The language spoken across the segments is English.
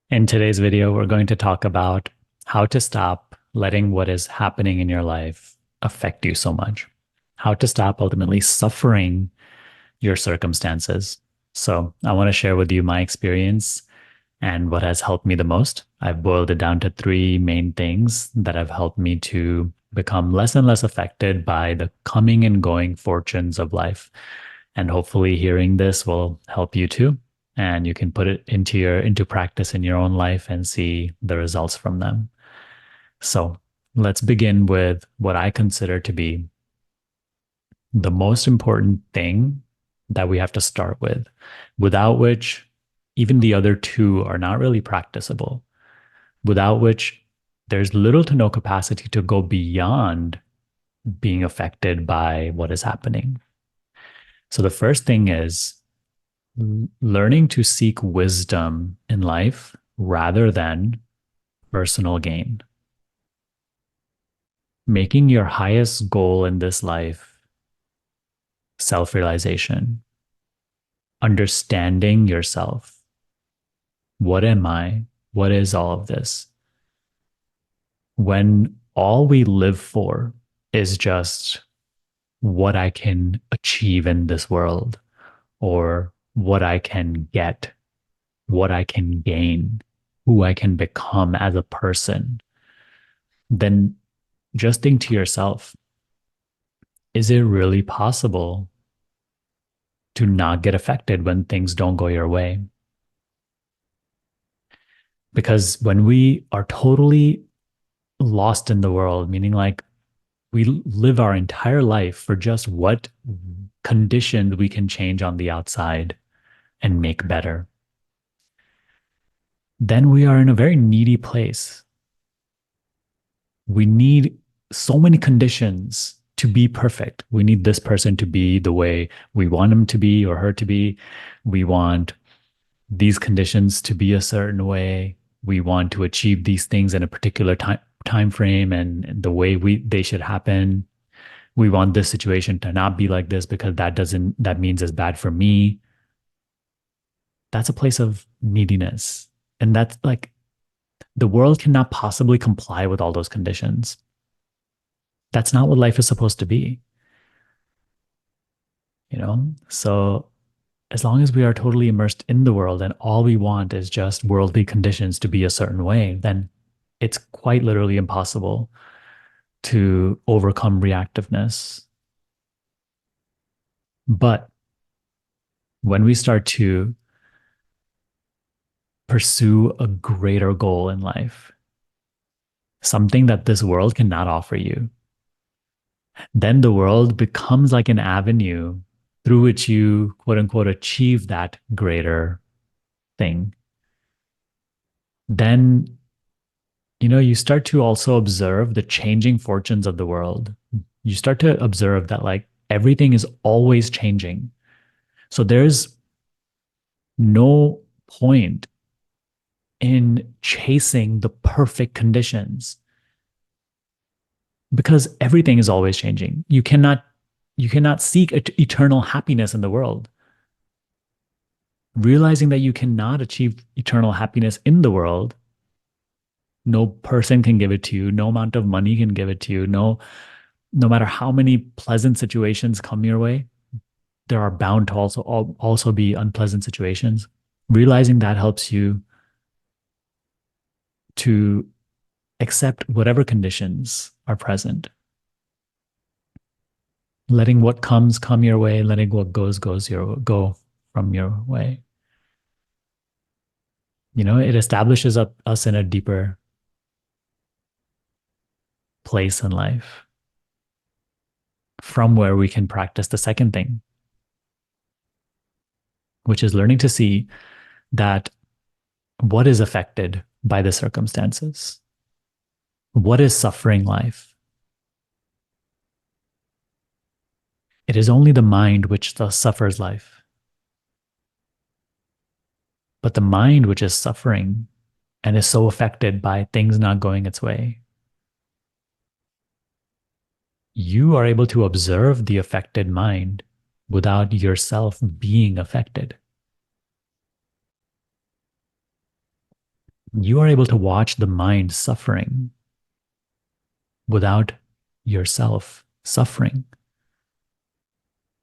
In today's video, we're going to talk about how to stop letting what is happening in your life affect you so much, how to stop ultimately suffering your circumstances. So, I want to share with you my experience and what has helped me the most. I've boiled it down to three main things that have helped me to become less and less affected by the coming and going fortunes of life. And hopefully hearing this will help you too. And you can put it into practice in your own life and see the results from them. So let's begin with what I consider to be the most important thing that we have to start with, without which even the other two are not really practicable, without which there's little to no capacity to go beyond being affected by what is happening. So the first thing is learning to seek wisdom in life rather than personal gain. Making your highest goal in this life self realization, understanding yourself. What am I? What is all of this? When all we live for is just what I can achieve in this world or what I can get, what I can gain, who I can become as a person, then just think to yourself, is it really possible to not get affected when things don't go your way? Because when we are totally lost in the world, meaning like we live our entire life for just what conditions we can change on the outside and make better, then we are in a very needy place. We need so many conditions to be perfect. We need this person to be the way we want him to be or her to be. We want these conditions to be a certain way. We want to achieve these things in a particular time frame and the way they should happen. We want this situation to not be like this because that means it's bad for me. That's a place of neediness. And that's like the world cannot possibly comply with all those conditions. That's not what life is supposed to be, you know? So as long as we are totally immersed in the world and all we want is just worldly conditions to be a certain way, then it's quite literally impossible to overcome reactiveness. But when we start to pursue a greater goal in life, something that this world cannot offer you, then the world becomes like an avenue through which you, quote unquote, achieve that greater thing. Then, you start to also observe the changing fortunes of the world. You start to observe that like everything is always changing. So there's no point in chasing the perfect conditions because everything is always changing. You cannot seek eternal happiness in the world. Realizing that you cannot achieve eternal happiness in the world, no person can give it to you, no amount of money can give it to you, no matter how many pleasant situations come your way, there are bound to also be unpleasant situations. Realizing that helps you to accept whatever conditions are present. Letting what comes come your way, letting what go from your way. It establishes us in a deeper place in life from where we can practice the second thing, which is learning to see that what is affected by the circumstances, what is suffering life. It is only the mind which thus suffers life. But the mind which is suffering and is so affected by things not going its way, you are able to observe the affected mind without yourself being affected. You are able to watch the mind suffering without yourself suffering.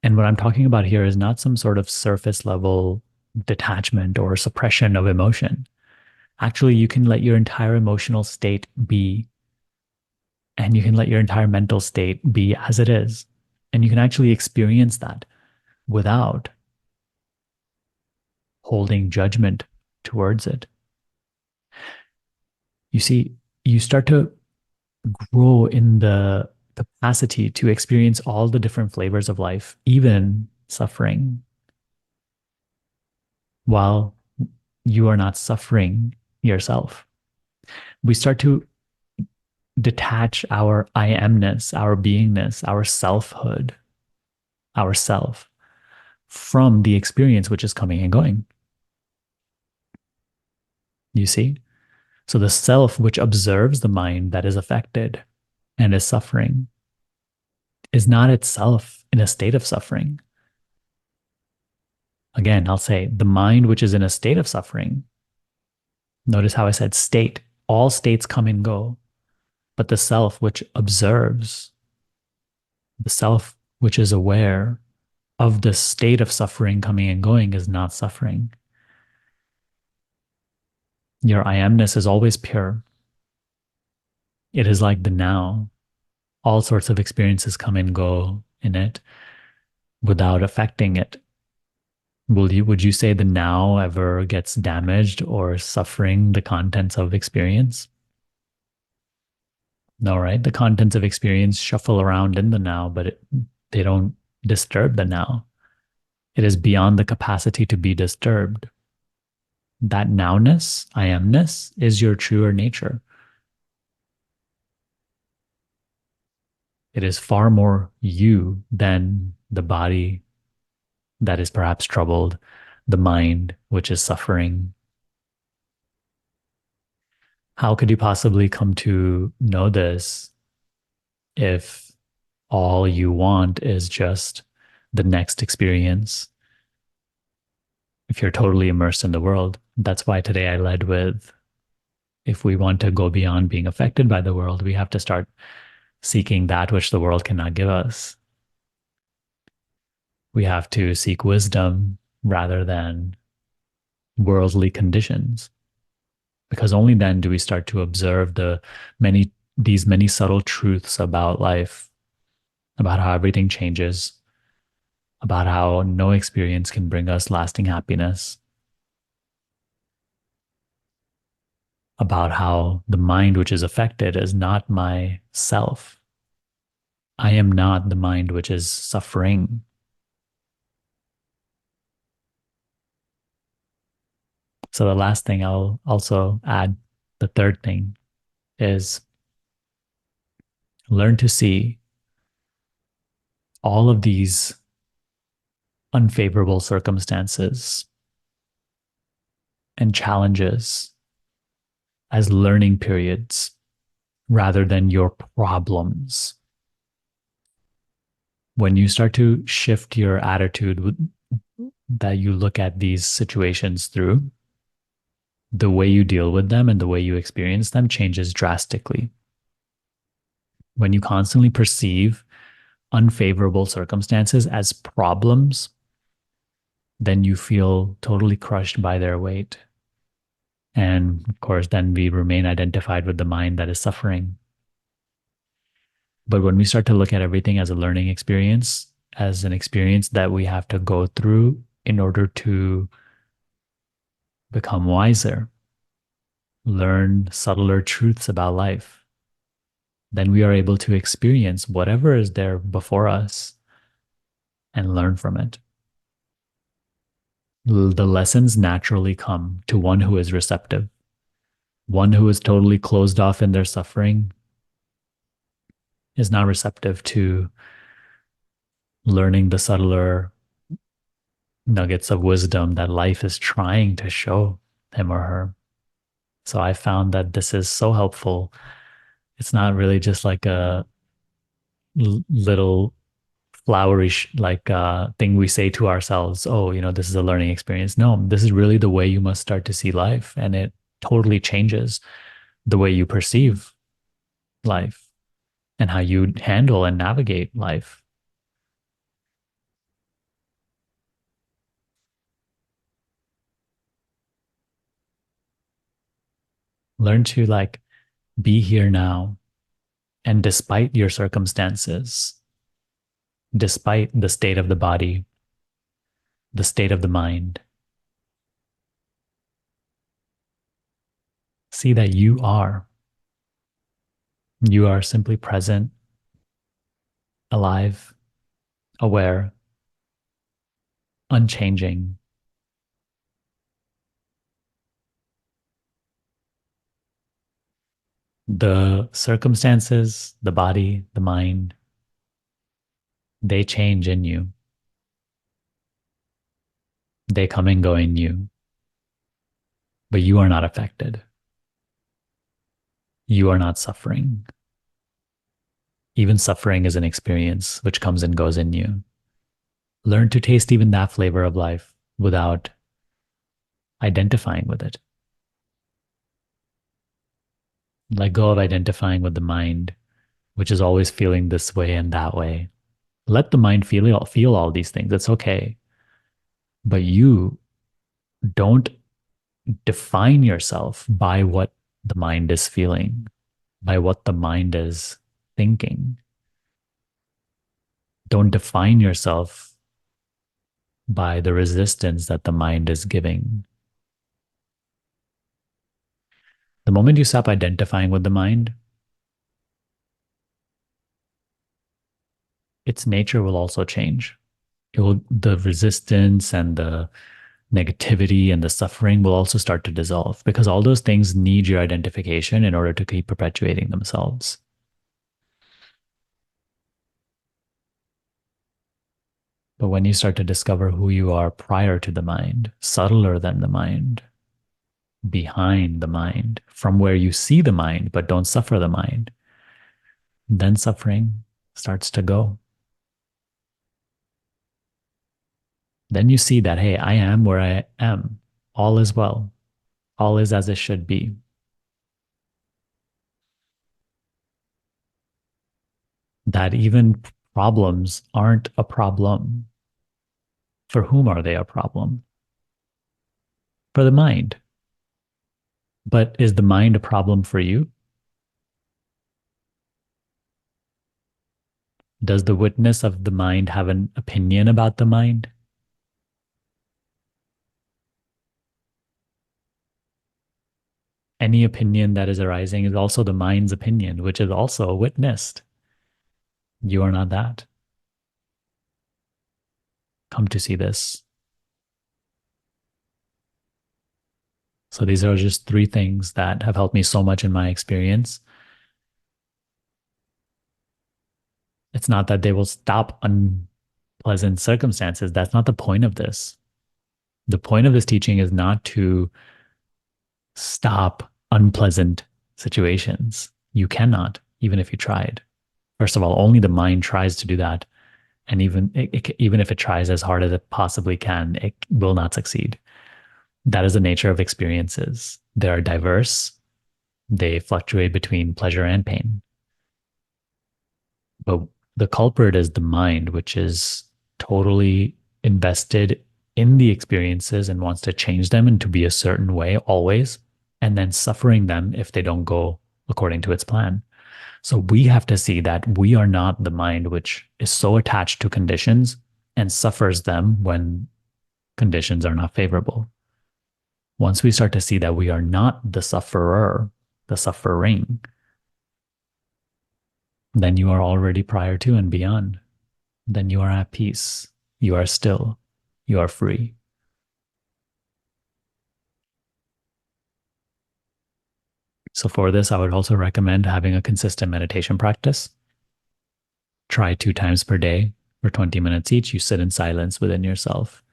And what I'm talking about here is not some sort of surface level detachment or suppression of emotion. Actually, you can let your entire emotional state be, and you can let your entire mental state be as it is. And you can actually experience that without holding judgment towards it. You see, you start to grow in the capacity to experience all the different flavors of life, even suffering, while you are not suffering yourself. We start to detach our I amness, our beingness, our selfhood, our self from the experience which is coming and going. You see? So the self which observes the mind that is affected and is suffering is not itself in a state of suffering. Again, I'll say the mind which is in a state of suffering. Notice how I said state. All states come and go, but the self which observes, the self which is aware of the state of suffering coming and going is not suffering. Your I amness is always pure. It is like the now. All sorts of experiences come and go in it without affecting it. Would you say the now ever gets damaged or suffering the contents of experience? No, right? The contents of experience shuffle around in the now, but they don't disturb the now. It is beyond the capacity to be disturbed. That nowness, I amness, is your truer nature. It is far more you than the body that is perhaps troubled, the mind which is suffering. How could you possibly come to know this if all you want is just the next experience? If you're totally immersed in the world, that's why today I led with, if we want to go beyond being affected by the world, we have to start seeking that which the world cannot give us. We have to seek wisdom rather than worldly conditions, because only then do we start to observe these many subtle truths about life, about how everything changes, about how no experience can bring us lasting happiness, about how the mind which is affected is not my self. I am not the mind which is suffering. So the last thing I'll also add, the third thing, is learn to see all of these unfavorable circumstances and challenges as learning periods rather than your problems. When you start to shift your attitude that you look at these situations through, the way you deal with them and the way you experience them changes drastically. When you constantly perceive unfavorable circumstances as problems, then you feel totally crushed by their weight. And of course, then we remain identified with the mind that is suffering. But when we start to look at everything as a learning experience, as an experience that we have to go through in order to become wiser, learn subtler truths about life, then we are able to experience whatever is there before us and learn from it. The lessons naturally come to one who is receptive. One who is totally closed off in their suffering is not receptive to learning the subtler nuggets of wisdom that life is trying to show him or her. So I found that this is so helpful. It's not really just like a little flowery thing we say to ourselves, oh, this is a learning experience. No, this is really the way you must start to see life. And totally changes the way you perceive life and how you handle and navigate life. Learn to like be here now. And despite your circumstances, despite the state of the body, the state of the mind, see that you are simply present, alive, aware, unchanging. The circumstances, the body, the mind, they change in you. They come and go in you, but you are not affected. You are not suffering. Even suffering is an experience which comes and goes in you. Learn to taste even that flavor of life without identifying with it. Let go of identifying with the mind, which is always feeling this way and that way. Let the mind feel all these things. It's okay. But you don't define yourself by what the mind is feeling, by what the mind is thinking. Don't define yourself by the resistance that the mind is giving. The moment you stop identifying with the mind, its nature will also change. The resistance and the negativity and the suffering will also start to dissolve because all those things need your identification in order to keep perpetuating themselves. But when you start to discover who you are prior to the mind, subtler than the mind, behind the mind, from where you see the mind but don't suffer the mind, then suffering starts to go. Then you see that, hey, I am where I am. All is well. All is as it should be. That even problems aren't a problem. For whom are they a problem? For the mind. But is the mind a problem for you? Does the witness of the mind have an opinion about the mind? Any opinion that is arising is also the mind's opinion, which is also witnessed. You are not that. Come to see this. So these are just 3 things that have helped me so much in my experience. It's not that they will stop unpleasant circumstances. That's not the point of this. The point of this teaching is not to stop unpleasant situations. You cannot, even if you tried. First of all, only the mind tries to do that. And even if it tries as hard as it possibly can, it will not succeed. That is the nature of experiences. They are diverse. They fluctuate between pleasure and pain. But the culprit is the mind, which is totally invested in the experiences and wants to change them and to be a certain way always, and then suffering them if they don't go according to its plan. So we have to see that we are not the mind which is so attached to conditions and suffers them when conditions are not favorable. Once we start to see that we are not the sufferer, the suffering, then you are already prior to and beyond. Then you are at peace. You are still. You are free. So for this, I would also recommend having a consistent meditation practice. Try 2 times per day for 20 minutes each. You sit in silence within yourself.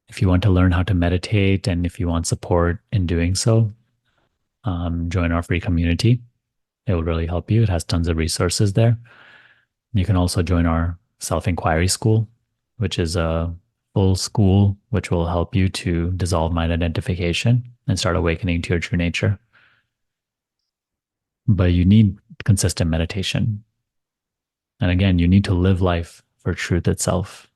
If you want to learn how to meditate and if you want support in doing so, join our free community. It will really help you. It has tons of resources there. You can also join our self-inquiry school, which is a full school which will help you to dissolve mind identification and start awakening to your true nature. But you need consistent meditation. And again, you need to live life for truth itself,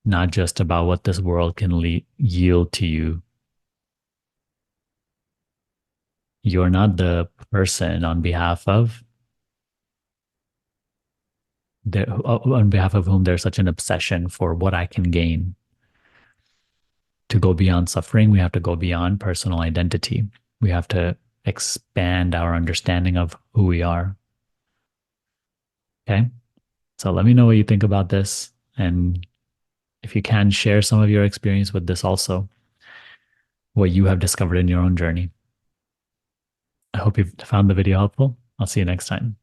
not just about what this world can yield to you. You're not the person on behalf of whom there's such an obsession for what I can gain. To go beyond suffering, we have to go beyond personal identity. We have to expand our understanding of who we are. Okay. So let me know what you think about this. And if you can, share some of your experience with this also, what you have discovered in your own journey. I hope you've found the video helpful. I'll see you next time.